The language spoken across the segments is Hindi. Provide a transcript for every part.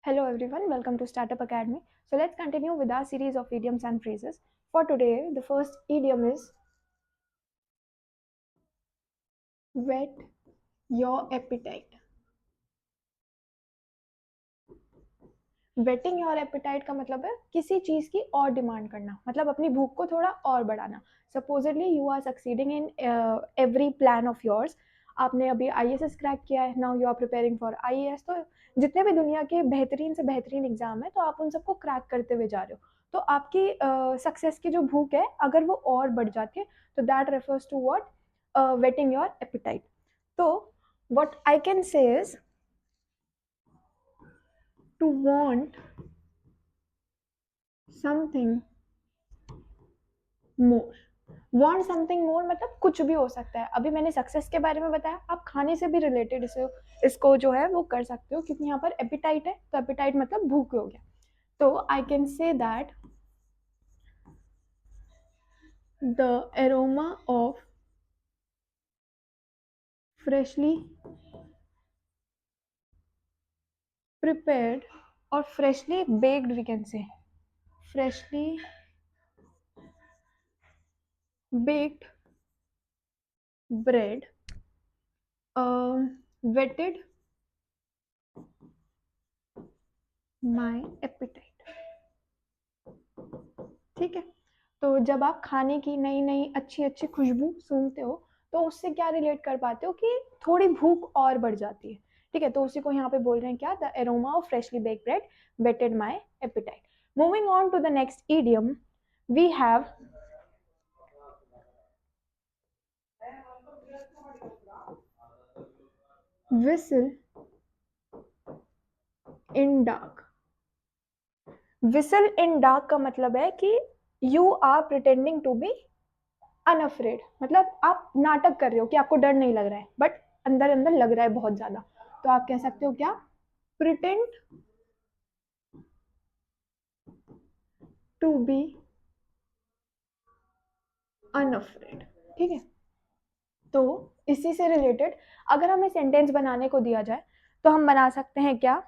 Hello everyone, welcome to Startup Academy. So let's continue with our series of idioms and phrases. For today, the first idiom is whet your appetite. Waiting your apatite का मतलब है किसी चीज की और डिमांड करना, मतलब अपनी भूख को थोड़ा और बढ़ाना. Supposedly you are succeeding in every plan of yours. आपने अभी आईएएस क्रैक किया है, now you are preparing for IAS. तो जितने भी दुनिया के बेहतरीन से बेहतरीन एग्जाम है, तो आप उन सबको क्रैक करते हुए जा रहे हो. तो आपकी सक्सेस की जो भूख है, अगर वो और बढ़ जाती है, तो that refers to what whetting your appetite. तो what I can say is to want something more. want something more मतलब कुछ भी हो सकता है. अभी मैंने सक्सेस के बारे में बताया, आप खाने से भी रिलेटेड इसको जो है वो कर सकते हो, क्योंकि यहाँ पर एपिटाइट है, तो एपिटाइट मतलब भूख हो गया. तो आई can say that the aroma of freshly prepared or freshly baked, we can say freshly baked bread whetted my appetite. ठीक है. तो जब आप खाने की नई नई अच्छी अच्छी खुशबू सूंघते हो, तो उससे क्या रिलेट कर पाते हो कि थोड़ी भूख और बढ़ जाती है. ठीक है, तो उसी को यहाँ पे बोल रहे हैं क्या, the aroma of freshly baked bread whetted my appetite. Moving on to the next idiom, we have whistle in dark. whistle in dark का मतलब है कि you are pretending to be unafraid. मतलब आप नाटक कर रहे हो कि आपको डर नहीं लग रहा है, बट अंदर अंदर लग रहा है बहुत ज्यादा. तो आप कह सकते हो क्या, प्रिटेंड टू बी अनअफ्रेड. ठीक है. तो इसी से रिलेटेड अगर हमें सेंटेंस बनाने को दिया जाए, तो हम बना सकते हैं क्या,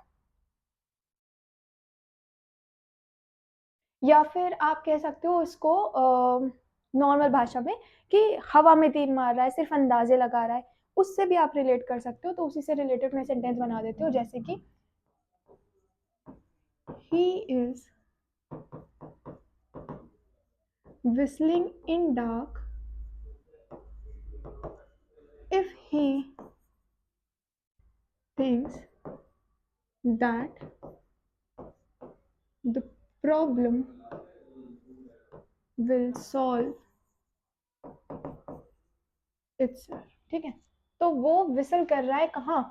या फिर आप कह सकते हो इसको नॉर्मल भाषा में कि हवा में तीर मार रहा है, सिर्फ अंदाजे लगा रहा है. उससे भी आप रिलेट कर सकते हो. तो उसी से रिलेटेड मैं सेंटेंस बना देती हूँ, जैसे कि he is whistling in dark if he thinks that the problem will solve itself. ठीक है. तो वो विसल कर रहा है कहाँ,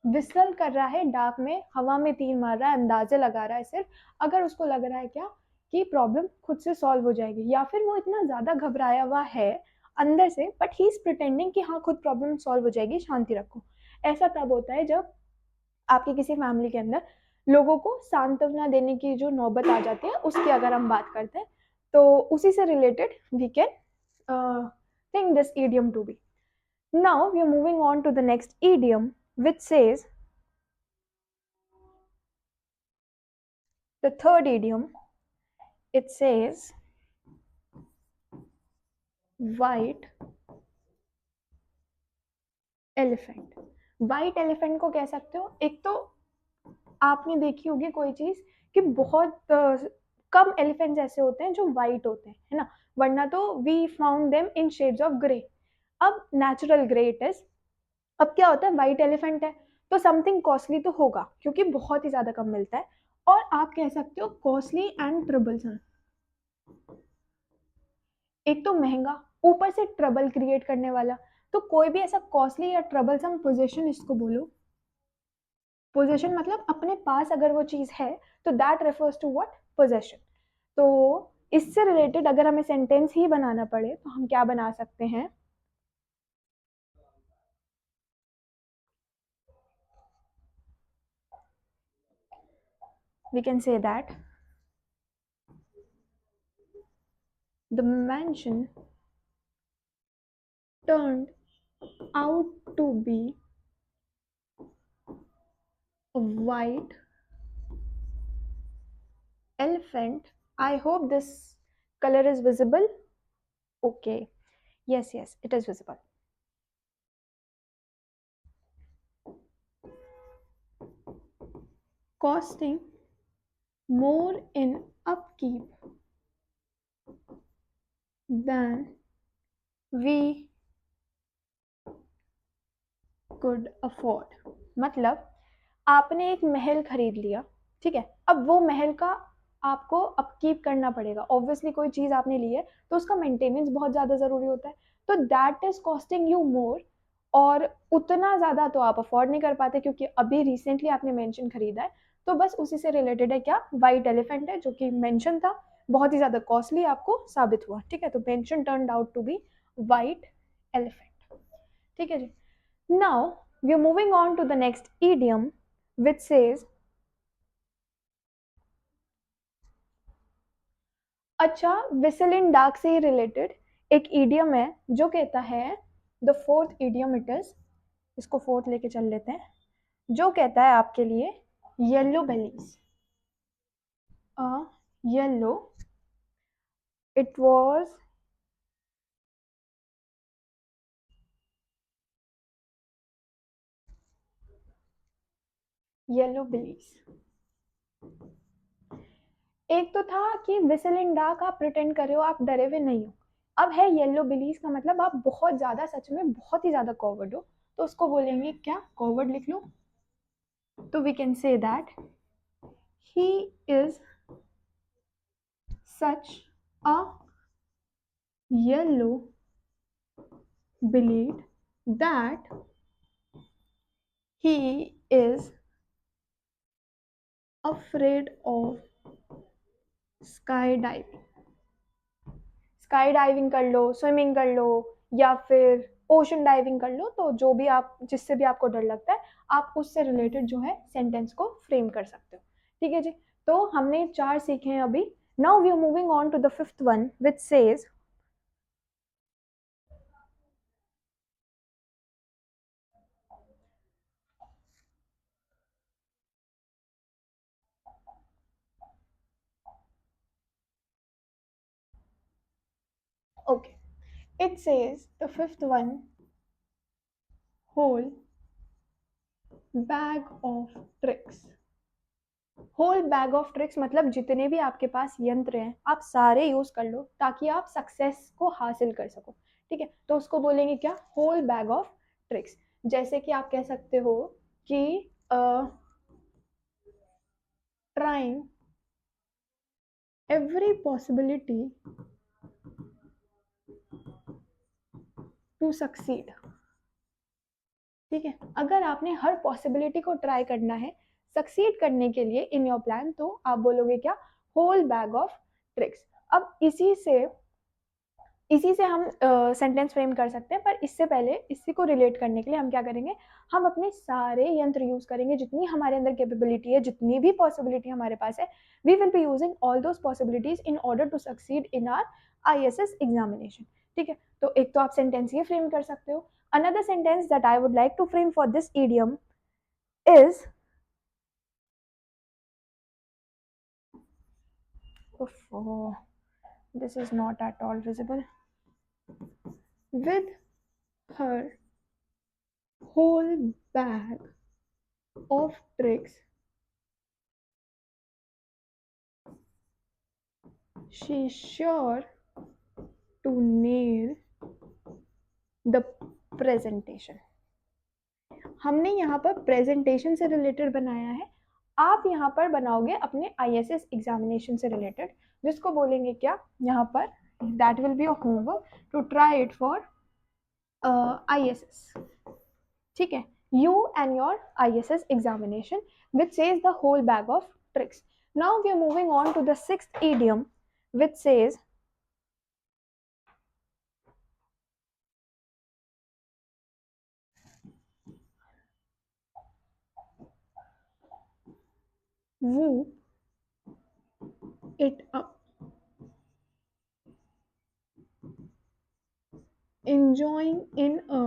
विसल कर रहा है डार्क में, हवा में तीर मार रहा है, अंदाजे लगा रहा है सिर्फ, अगर उसको लग रहा है क्या कि प्रॉब्लम खुद से सॉल्व हो जाएगी, या फिर वो इतना ज्यादा घबराया हुआ है अंदर से, बट ही इज प्रिटेंडिंग कि हाँ खुद प्रॉब्लम सॉल्व हो जाएगी, शांति रखो. ऐसा तब होता है जब आपकी किसी फैमिली के अंदर लोगों को सांत्वना देने की जो नौबत आ जाती है, उसकी अगर हम बात करते हैं, तो उसी से related we can think this idiom to be. Now we are moving on to the next idiom which says, the third idiom, it says white elephant. white elephant को कह सकते हो, एक तो आपने देखी होगी कोई चीज कि बहुत कम एलिफेंट्स ऐसे होते हैं जो वाइट होते हैं, है ना, वरना तो we found them in shades of grey. अब नेचुरल ग्रे इट इज. अब क्या होता है, वाइट एलिफेंट है तो समथिंग कॉस्टली तो होगा, क्योंकि बहुत ही ज्यादा कम मिलता है. और आप कह सकते हो कॉस्टली एंड ट्रबलसम. एक तो महंगा, ऊपर से ट्रबल क्रिएट करने वाला. तो कोई भी ऐसा कॉस्टली या ट्रबलसम पोजीशन, इसको बोलो पोजेशन, मतलब अपने पास अगर वो चीज है, तो that refers to what, possession. तो इससे रिलेटेड अगर हमें सेंटेंस ही बनाना पड़े, तो हम क्या बना सकते हैं, we can say that the mansion turned out to be a white elephant. I hope this color is visible. Okay, yes, it is visible. Costing more in upkeep than we could afford. मतलब आपने एक महल खरीद लिया, ठीक है, अब वो महल का आपको अपकीप करना पड़ेगा। ऑब्वियसली कोई चीज आपने ली है तो उसका मेंटेनेंस बहुत ज्यादा जरूरी होता है, तो that is costing you more. और उतना ज्यादा तो आप अफोर्ड नहीं कर पाते क्योंकि अभी रिसेंटली आपने मेंशन खरीदा है। तो बस उसी से रिलेटेड है क्या, वाइट एलिफेंट है, जो कि मेंशन था, बहुत ही ज्यादा कॉस्टली आपको साबित हुआ, ठीक है। तो mansion turned out to be white elephant, ठीक है जी। Now we are moving on to the next idiom which says, अच्छा विसल इन डार्क से ही रिलेटेड एक ईडियम है जो कहता है, the fourth idiom it is, इसको फोर्थ लेके चल लेते हैं, जो कहता है आपके लिए yellow bellies, yellow, it was yellow bellies. एक तो था कि विसल इन डार्क आप प्रिटेंड कर रहे हो, आप डरे हुए नहीं हो। अब है येलो बिलीज का मतलब आप बहुत ज्यादा, सच में बहुत ही ज्यादा कॉवर्ड हो, तो उसको बोलेंगे क्या, कॉवर्ड लिख लो। तो we can say that he is such a yellow believed that he is afraid of skydiving। Sky diving कर लो, स्विमिंग कर लो, या फिर ओशन डाइविंग कर लो, तो जो भी आप, जिससे भी आपको डर लगता है, आप उससे रिलेटेड जो है सेंटेंस को फ्रेम कर सकते हो, ठीक है जी। तो हमने 4 सीखे हैं अभी। Now we are moving on to the fifth one which says, okay, it says the fifth one, whole bag of tricks। Whole bag of tricks मतलब जितने भी आपके पास यंत्र हैं आप सारे यूज कर लो ताकि आप सक्सेस को हासिल कर सको, ठीक है। तो उसको बोलेंगे क्या, होल बैग ऑफ ट्रिक्स। जैसे कि आप कह सकते हो कि trying every possibility to succeed, ठीक है। अगर आपने हर पॉसिबिलिटी को ट्राई करना है सक्सीड करने के लिए इन योर प्लान, तो आप बोलोगे क्या, होल बैग ऑफ ट्रिक्स। अब इसी से हम सेंटेंस फ्रेम कर सकते हैं, पर इससे पहले इसी को रिलेट करने के लिए हम क्या करेंगे, हम अपने सारे यंत्र यूज करेंगे, जितनी हमारे अंदर कैपेबिलिटी है, जितनी भी पॉसिबिलिटी हमारे पास है, we will be using all those possibilities in order to succeed in our ISS examination, ठीक है। तो एक तो आप सेंटेंस ये फ्रेम कर सकते हो। Another sentence that I would like to frame for this idiom is, oh, this is not at all visible, with her whole bag of tricks she's sure to nail the presentation। हमने यहाँ पर प्रेजेंटेशन से रिलेटेड बनाया है, आप यहाँ पर बनाओगे अपने ISS एग्जामिनेशन से रिलेटेड, जिसको बोलेंगे क्या यहाँ पर, that will be a homework to try it for ISS, ठीक है, you and your ISS examination, which says the whole bag of tricks। Now we are moving on to the sixth idiom which says, whoop it up, enjoying in a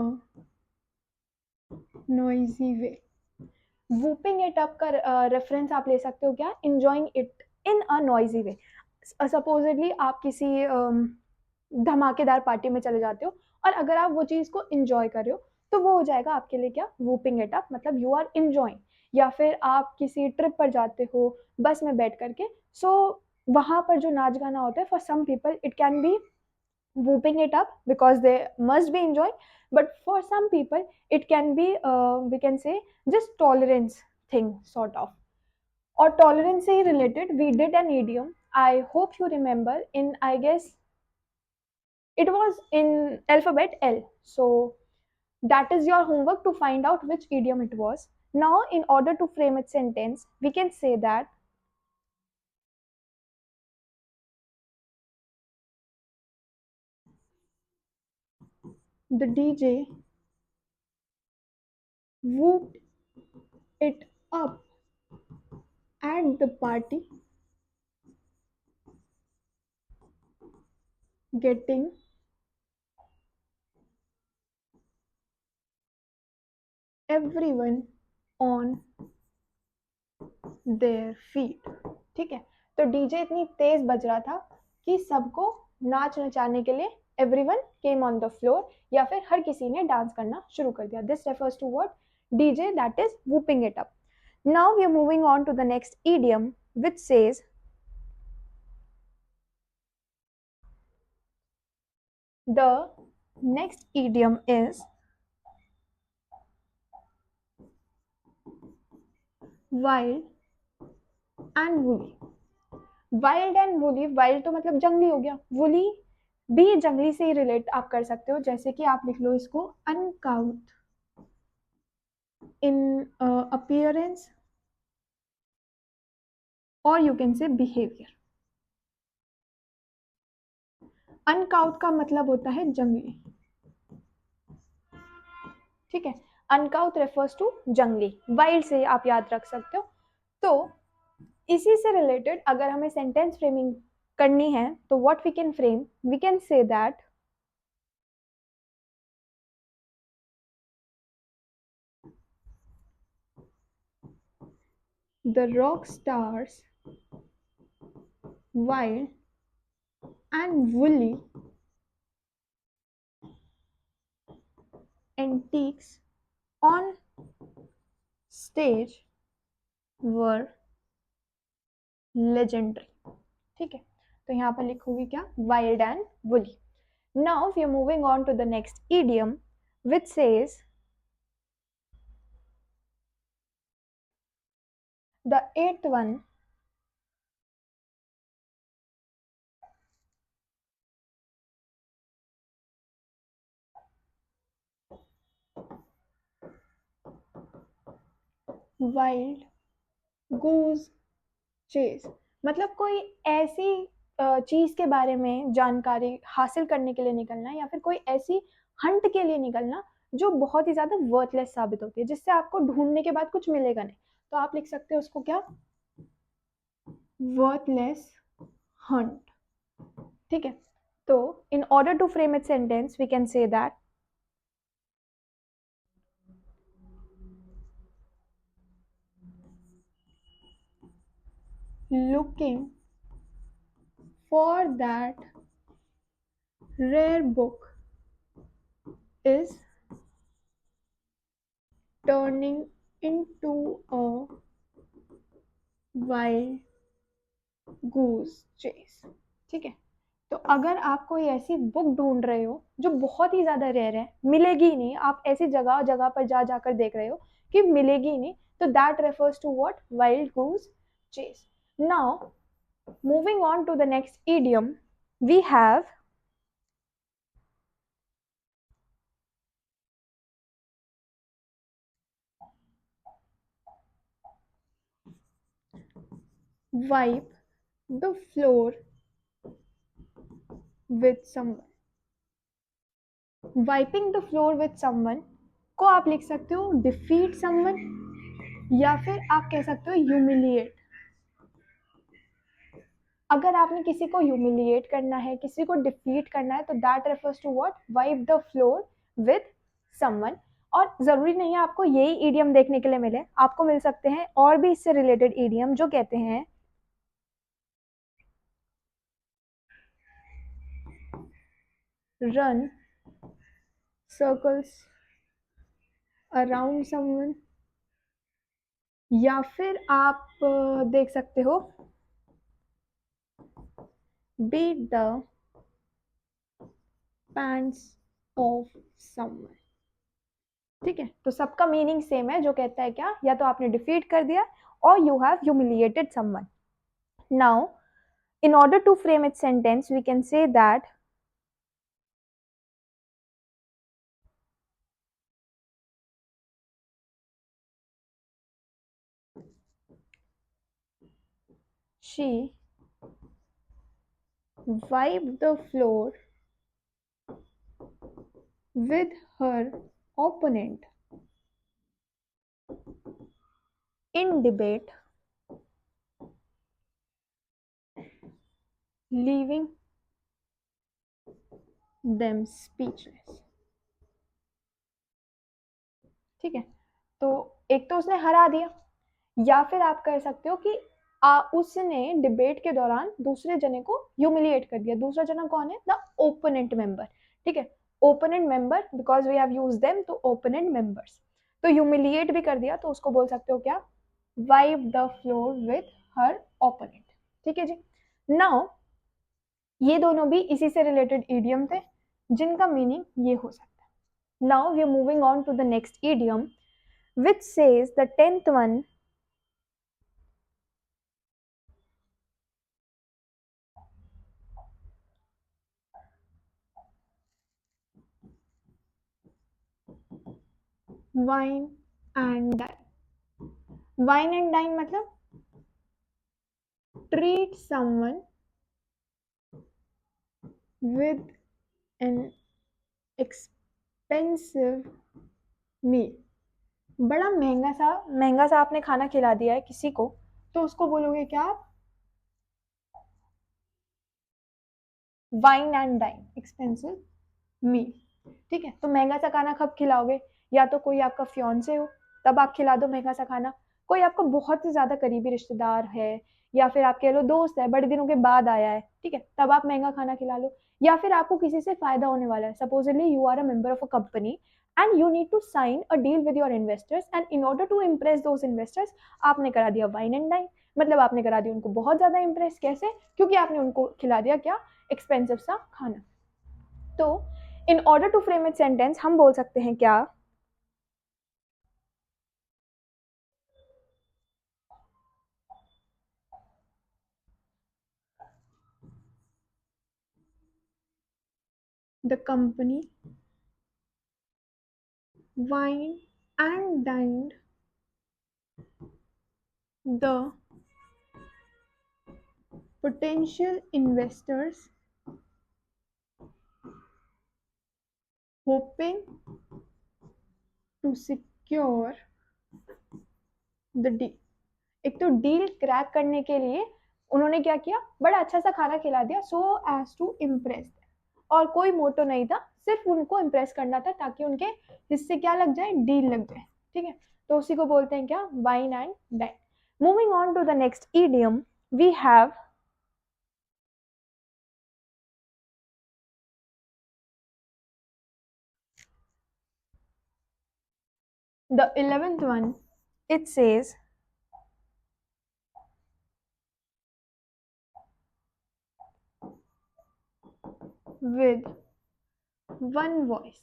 noisy way। Whooping it up का रेफरेंस आप ले सकते हो क्या, enjoying it in a noisy way. Supposedly आप किसी धमाकेदार पार्टी में चले जाते हो और अगर आप वो चीज़ को इंजॉय कर रहे हो तो वो हो जाएगा आपके लिए क्या, वूपिंग इट अप, मतलब यू आर इंजॉइंग। या फिर आप किसी ट्रिप पर जाते हो बस में बैठ करके, सो वहाँ पर जो नाच गाना होता है, for some people it can be whooping it up because they must be enjoying, but for some people it can be we can say just tolerance thing sort of. Or tolerance से ही related we did an idiom, I hope you remember, in I guess it was in alphabet L. So that is your homework to find out which idiom it was. Now in order to frame its sentence we can say that the DJ whooped it up at the party, getting everyone on their feet। ठीक है, तो डीजे इतनी तेज बज रहा था कि सबको नाच नचाने के लिए everyone came on the floor, या फिर हर किसी ने डांस करना शुरू कर दिया। This refers to what, DJ that is whooping it up. Now we are moving on to the next idiom which says the next idiom is wild and woolly। Wild and woolly, wild तो मतलब जंगली हो गया, वुली भी जंगली से ही रिलेट आप कर सकते हो, जैसे कि आप लिख लो इसको अनकाउथ इन अपीयरेंस और यू कैन से बिहेवियर। अनकाउथ का मतलब होता है जंगली, ठीक है, अनकाउथ रेफर्स टू जंगली, वाइल्ड से आप याद रख सकते हो। तो इसी से रिलेटेड अगर हमें सेंटेंस फ्रेमिंग करनी है तो what we can frame, we can say that the rock stars wild and woolly antiques on stage were legendary। ठीक है, तो यहाँ पर लिखूंगी क्या, wild and woolly। Now we are moving on to the next idiom which says the eighth one wild goose chase। मतलब कोई ऐसी चीज के बारे में जानकारी हासिल करने के लिए निकलना, या फिर कोई ऐसी हंट के लिए निकलना जो बहुत ही ज्यादा वर्थलेस साबित होती है, जिससे आपको ढूंढने के बाद कुछ मिलेगा नहीं, तो आप लिख सकते हो उसको क्या, वर्थलेस हंट। ठीक है, तो in order to frame it sentence we can say that looking for that rare book is turning into a wild goose chase। ठीक है, तो अगर आप कोई ऐसी बुक ढूंढ रहे हो जो बहुत ही ज्यादा रेयर है, मिलेगी ही नहीं, आप ऐसी जगह जगह पर जा जाकर देख रहे हो कि मिलेगी ही नहीं, तो that refers to what, wild goose chase. Now moving on to the next idiom we have wipe the floor with someone। Wiping the floor with someone को आप लिख सकते हो डिफीट समवन, या फिर आप कह सकते हो ह्यूमिलिएट। अगर आपने किसी को ह्यूमिलिएट करना है, किसी को डिफीट करना है, तो that refers to what, wipe the floor with someone. और जरूरी नहीं है आपको यही ईडियम देखने के लिए मिले, आपको मिल सकते हैं और भी इससे रिलेटेड ईडियम जो कहते हैं रन सर्कल्स अराउंड समवन, या फिर आप देख सकते हो beat the pants of someone। ठीक है, तो सबका मीनिंग सेम है, जो कहता है क्या, या तो आपने डिफीट कर दिया और you have humiliated someone. Now in order to frame its sentence we can say that she wiped the floor with her opponent in debate, leaving them speechless। ठीक है, तो एक तो उसने हरा दिया, या फिर आप कह सकते हो कि उसने डिबेट के दौरान दूसरे जने को ह्यूमिलिएट कर दिया। दूसरा जना कौन है? The opponent member. ठीक है, opponent member, because we have used them, तो ओपोनेंट मेंबर्स। तो ह्यूमिलिएट भी कर दिया, तो उसको बोल सकते हो क्या? Wipe the floor with her opponent. ठीक है जी। नाउ ये दोनों भी इसी से रिलेटेड इडियम थे जिनका मीनिंग ये हो सकता है। Now we are moving on to the next idiom which says the 10th one, wine and dine। wine and dine मतलब treat someone with an expensive meal। बड़ा महंगा सा आपने खाना खिला दिया है किसी को, तो उसको बोलोगे क्या आप? वाइन एंड डाइन, एक्सपेंसिव मील। ठीक है, तो महंगा सा खाना कब खिलाओगे? या तो कोई आपका फियांसे हो तब आप खिला दो महंगा सा खाना, कोई आपका बहुत ही ज्यादा करीबी रिश्तेदार है, या फिर आप कह लो दोस्त है, बड़े दिनों के बाद आया है, ठीक है, तब आप महंगा खाना खिला लो। या फिर आपको किसी से फायदा होने वाला है, supposedly you are a member of a company and you need to sign a deal with your investors, and in order to impress those investors आपने करा दिया वाइन एंड डाइन। मतलब आपने करा दिया उनको बहुत ज्यादा इम्प्रेस। कैसे? क्योंकि आपने उनको खिला दिया क्या? एक्सपेंसिव सा खाना। तो in order to frame it sentence हम बोल सकते हैं क्या? The company wined and dined the potential investors hoping to secure the deal। एक तो डील क्रैक करने के लिए उन्होंने क्या किया? बड़ा अच्छा सा खाना खिला दिया, सो एज टू इम्प्रेस, और कोई मोटो नहीं था, सिर्फ उनको इम्प्रेस करना था ताकि उनके हिस्से क्या लग जाए? डील लग जाए। ठीक है, तो उसी को बोलते हैं क्या? Wine and dine. Moving on to the next idiom we have the 11th one। It says with one voice।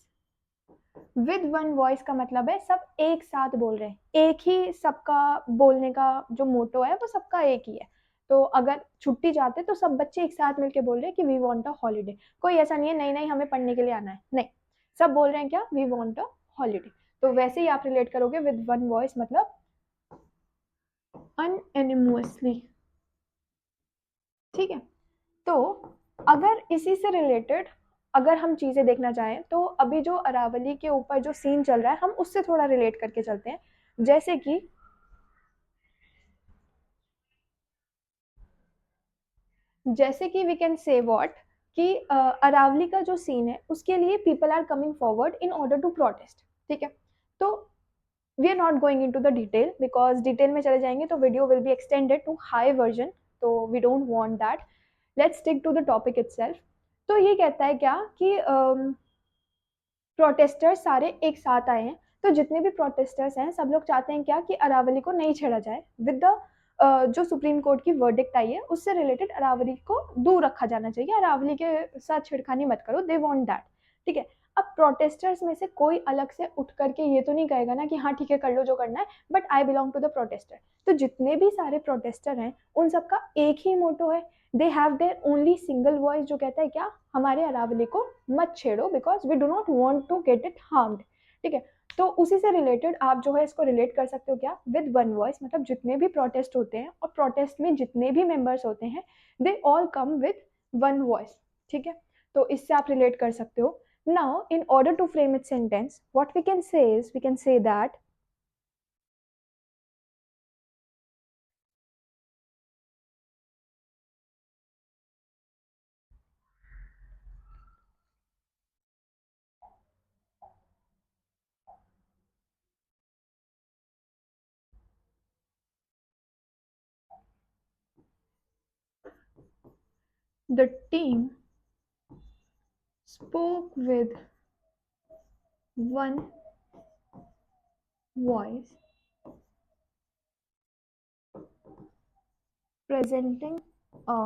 With one voice का मतलब है सब एक साथ बोल रहे हैं, एक ही सबका बोलने का जो मोटो है वो सबका एक ही है। तो अगर छुट्टी जाते तो सब बच्चे एक साथ मिलके बोल रहे हैं कि वी वांट अ हॉलीडे। कोई ऐसा नहीं है नहीं नहीं हमें पढ़ने के लिए आना है, नहीं, सब बोल रहे हैं क्या? We want a holiday. तो वैसे ही आप रिलेट करोगे विद वन वॉइस मतलब अनएनिमसली। ठीक है, तो अगर इसी से रिलेटेड अगर हम चीजें देखना चाहें तो अभी जो अरावली के ऊपर जो सीन चल रहा है हम उससे थोड़ा रिलेट करके चलते हैं। जैसे कि वी कैन से व्हाट कि अरावली का जो सीन है उसके लिए people are coming forward in order to protest. ठीक है, तो we are not going into the detail, because detail में चले जाएंगे तो video will be extended to high version, तो we don't want that. Let's stick to the topic itself. तो ये कहता है क्या कि प्रोटेस्टर्स सारे एक साथ आए हैं, तो जितने भी प्रोटेस्टर्स हैं सब लोग चाहते हैं क्या कि अरावली को नहीं छेड़ा जाए विद द जो सुप्रीम कोर्ट की वर्डिक्ट आई है उससे रिलेटेड अरावली को दूर रखा जाना चाहिए, अरावली के साथ छिड़खानी मत करो, दे वांट दैट। ठीक है, अब प्रोटेस्टर्स में से कोई अलग से उठ करके ये तो नहीं कहेगा ना कि हाँ ठीक है कर लो जो करना है, but I belong to the protester. तो जितने भी सारे प्रोटेस्टर हैं उन सबका एक ही मोटो है, they have their only single voice, जो कहता है क्या, हमारे अरावली को मत छेड़ो because we do not want to get it harmed. ठीक है, तो उसी से रिलेटेड आप जो है इसको रिलेट कर सकते हो क्या, विद वन वॉइस, मतलब जितने भी प्रोटेस्ट होते हैं और प्रोटेस्ट में जितने भी मेंबर्स होते हैं they all come with one voice. ठीक है, तो इससे आप रिलेट कर सकते हो। Now in order to frame it sentence what we can say is we can say that the team spoke with one voice presenting a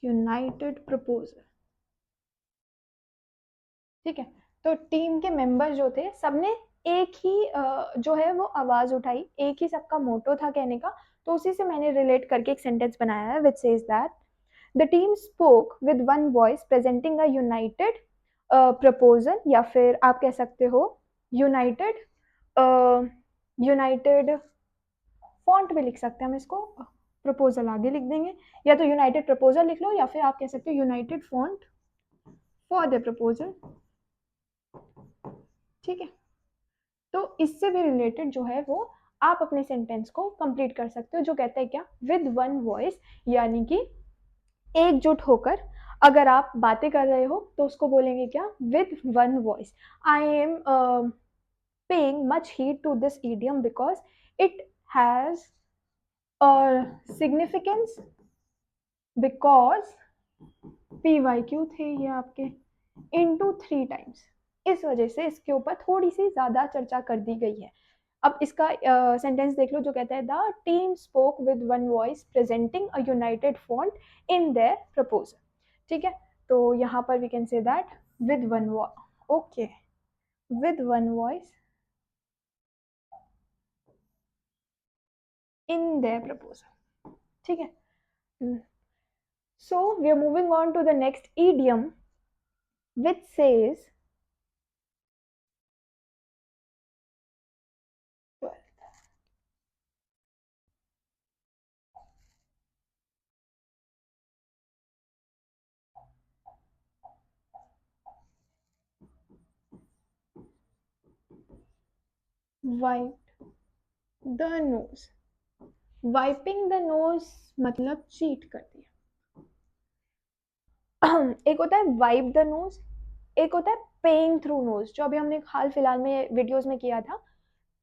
united proposal। ठीक है, तो टीम के मेंबर जो थे सबने एक ही जो है वो आवाज उठाई, एक ही सबका मोटो था कहने का, तो उसी से मैंने रिलेट करके एक सेंटेंस बनाया है which says that the team spoke with one voice presenting a United proposal, या फिर आप कह सकते हो यूनाइटेड यूनाइटेड फॉन्ट भी लिख सकते हैं हम इसको, प्रपोजल आगे लिख देंगे, या तो यूनाइटेड प्रपोजल लिख लो या फिर आप कह सकते हो United font for the proposal. ठीक है, तो इससे भी रिलेटेड जो है वो आप अपने सेंटेंस को कंप्लीट कर सकते हो, जो कहता है क्या, विद वन वॉइस, यानी कि एकजुट होकर अगर आप बातें कर रहे हो तो उसको बोलेंगे क्या, with one voice. I am paying much heed to this idiom because it has significance because P Y Q थे ये आपके इनटू 3 टाइम्स, इस वजह से इसके ऊपर थोड़ी सी ज्यादा चर्चा कर दी गई है। अब इसका सेंटेंस देख लो, जो कहता है the team spoke with one voice presenting a united front in their proposal. ठीक है, तो यहाँ पर we can say that with one okay with one voice in their proposal. ठीक है, so we are moving on to the next idiom which says wipe the nose। Wiping the nose मतलब चीट कर दिया। एक होता है वाइप द नोज, एक होता है पेइंग थ्रू नोज, जो अभी हमने हाल फिलहाल में वीडियोस में किया था।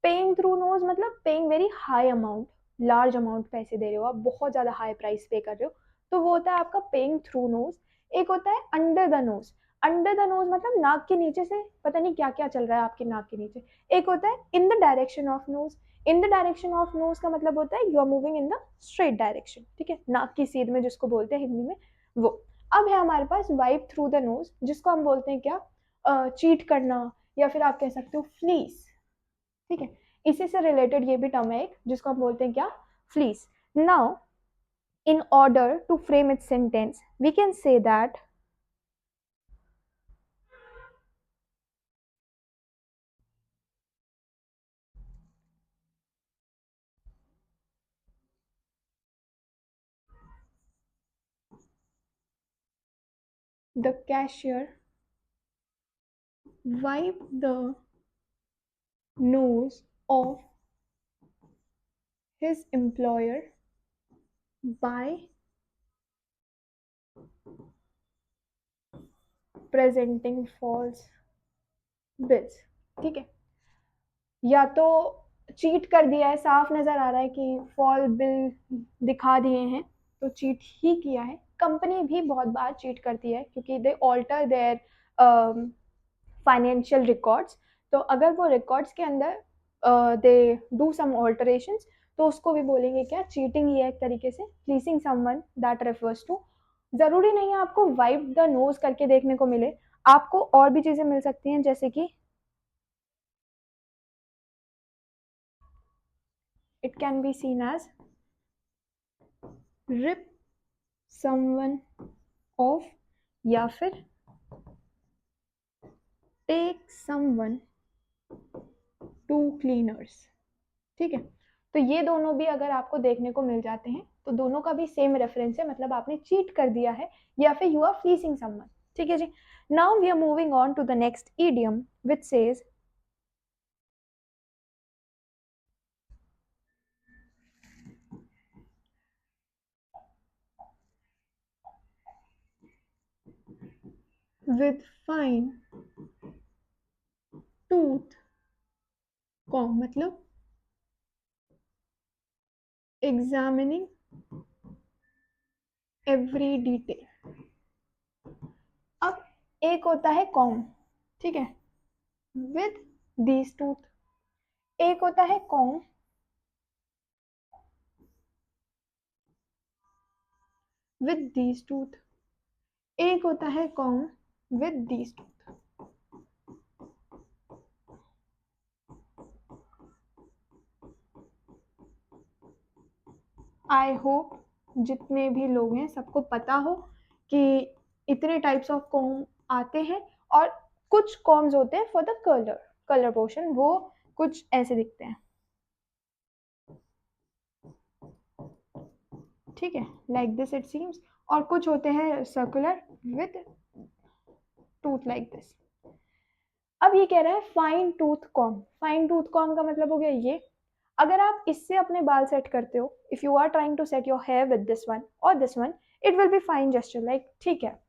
पेइंग थ्रू नोज मतलब paying very high amount, large amount पैसे दे रहे हो आप, बहुत ज्यादा हाई प्राइस पे कर रहे हो, तो वो होता है आपका पेइंग थ्रू नोज। एक होता है under the nose, under the nose मतलब नाक के नीचे से पता नहीं क्या क्या चल रहा है आपकी नाक के नीचे। एक होता है in the direction of nose, in the direction of nose का मतलब होता है you are moving in the straight direction. ठीक है, नाक की सीध में जिसको बोलते हैं हिंदी में वो। अब है हमारे pass wipe through the nose, जिसको हम बोलते हैं क्या, चीट करना, या फिर आप कह सकते हो फ्लीस। ठीक है, इसी से रिलेटेड ये भी टर्म है एक, जिसको हम बोलते हैं क्या, fleece. Now in order to frame its sentence we can say that the cashier wiped the nose of his employer by presenting false bills। ठीक है, या तो चीट कर दिया है, साफ नजर आ रहा है कि फॉल बिल दिखा दिए हैं, तो चीट ही किया है, कंपनी भी बहुत बार चीट करती है क्योंकि दे ऑल्टर देयर फाइनेंशियल रिकॉर्ड्स। तो अगर वो रिकॉर्ड्स के अंदर दे डू सम ऑल्टरेशंस, तो उसको भी बोलेंगे क्या, चीटिंग ही है एक तरीके से, pleasing someone that refers to. ज़रूरी नहीं है आपको वाइप द नोज करके देखने को मिले, आपको और भी चीज़ें मिल सकती हैं, जैसे कि it can be seen as rip someone off, या फिर टेक समवन टू क्लीनर्स। ठीक है, तो ये दोनों भी अगर आपको देखने को मिल जाते हैं तो दोनों का भी सेम रेफरेंस है, मतलब आपने चीट कर दिया है या फिर यू आर फ्लीसिंग समवन। ठीक है जी। Now we are moving on to the next idiom which says with fine tooth comb, मतलब examining every detail। अब एक होता है कॉम, ठीक है, with these tooth, एक होता है कॉम with these tooth, एक होता है com with these tooth। I hope जितने भी लोग हैं सबको पता हो कि इतने टाइप्स ऑफ कॉम आते हैं, और कुछ कॉम्स होते हैं फॉर द कलर पोर्शन, वो कुछ ऐसे दिखते हैं, ठीक है, लाइक दिस इट सीम्स, और कुछ होते हैं circular with tooth like this. अब ये कह रहा है fine tooth com, fine tooth com का मतलब हो गया ये, अगर आप इससे अपने बाल सेट करते हो, if you are trying to set your hair with this one और this one, it will be fine gesture, like ठीक है,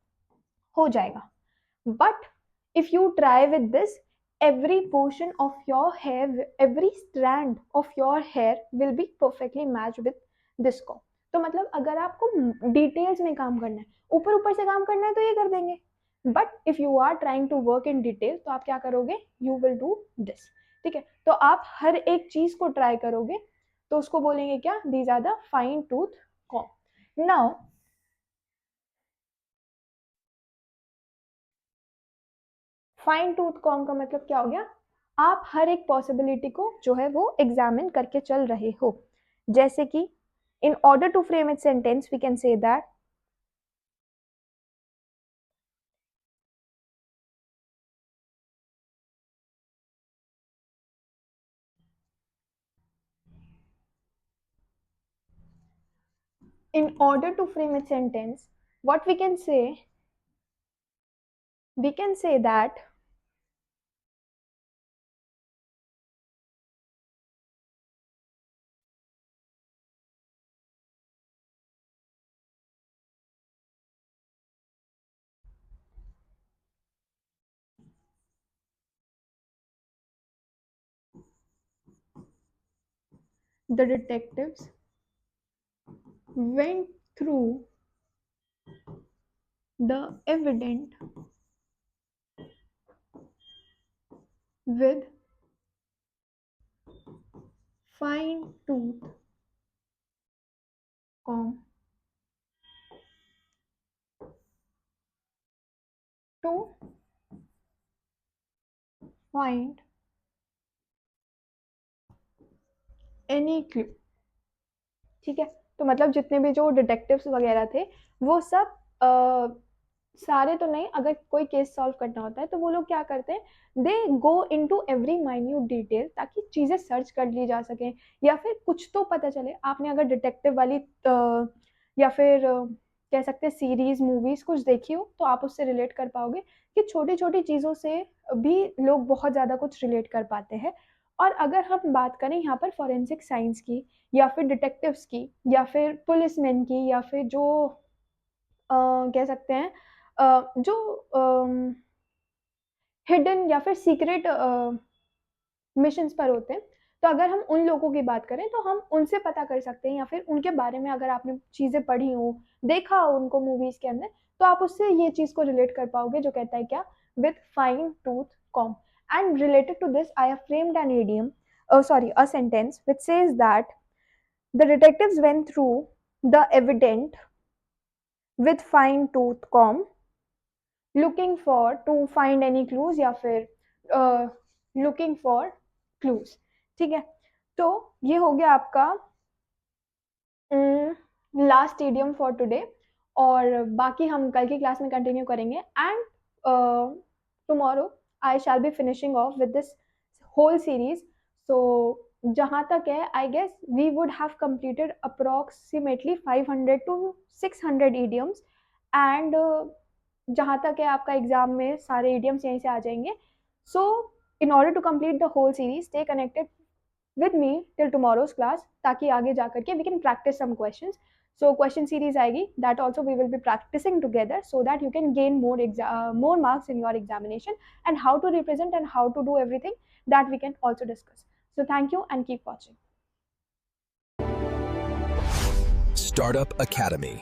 हो जाएगा। But if you try with this, every portion of your hair, every strand of your hair will be perfectly matched with this comb। तो मतलब अगर आपको डिटेल्स में काम करना है, ऊपर ऊपर से काम करना है, तो ये कर देंगे, but if you are trying to work in detail, तो आप क्या करोगे, यू विल डू दिस। ठीक है, तो आप हर एक चीज को ट्राई करोगे, तो उसको बोलेंगे क्या, these are the fine tooth comb. Now fine tooth comb का मतलब क्या हो गया, आप हर एक पॉसिबिलिटी को जो है वो एग्जामिन करके चल रहे हो, जैसे कि in order to frame it sentence we can say that in order to frame a sentence, what we can say that the detectives went through the evidence with fine tooth comb to find any clue। ठीक है, तो मतलब जितने भी जो डिटेक्टिव्स वगैरह थे, वो सब सारे तो नहीं, अगर कोई केस सॉल्व करना होता है तो वो लोग क्या करते हैं, they go into every minute detail, ताकि चीज़ें सर्च कर ली जा सकें, या फिर कुछ तो पता चले। आपने अगर डिटेक्टिव वाली या फिर कह सकते हैं सीरीज मूवीज कुछ देखी हो, तो आप उससे रिलेट कर पाओगे कि छोटी छोटी चीज़ों से भी लोग बहुत ज़्यादा कुछ रिलेट कर पाते हैं। और अगर हम बात करें यहाँ पर फॉरेंसिक साइंस की, या फिर डिटेक्टिव्स की, या फिर पुलिसमैन की, या फिर जो कह सकते हैं जो हिडन या फिर सीक्रेट मिशंस पर होते हैं, तो अगर हम उन लोगों की बात करें तो हम उनसे पता कर सकते हैं, या फिर उनके बारे में अगर आपने चीज़ें पढ़ी हो, देखा हो उनको मूवीज़ के अंदर, तो आप उससे ये चीज़ को रिलेट कर पाओगे, जो कहता है क्या, with fine tooth comb. And related to this, I have framed an idiom, a sentence which says that the detectives went through the evidence with fine tooth comb, looking for to find any clues, या फिर looking for clues. ठीक है, तो ये हो गया आपका लास्ट इडियम फॉर टुडे, और बाकी हम कल की क्लास में कंटिन्यू करेंगे. And tomorrow I shall be finishing off with this whole series. So जहाँ तक है, I guess we would have completed approximately 500 to 600 idioms. And जहाँ तक है आपका एग्जाम में सारे idioms यहीं से आ जाएंगे. सो in order to complete the whole series, stay connected with me till tomorrow's class, ताकि आगे जा करके we can practice some questions. So question series आएगी, that also we will be practicing together, so that you can gain more marks in your examination, and how to represent and how to do everything, that we can also discuss. So thank you and keep watching. Startup Academy.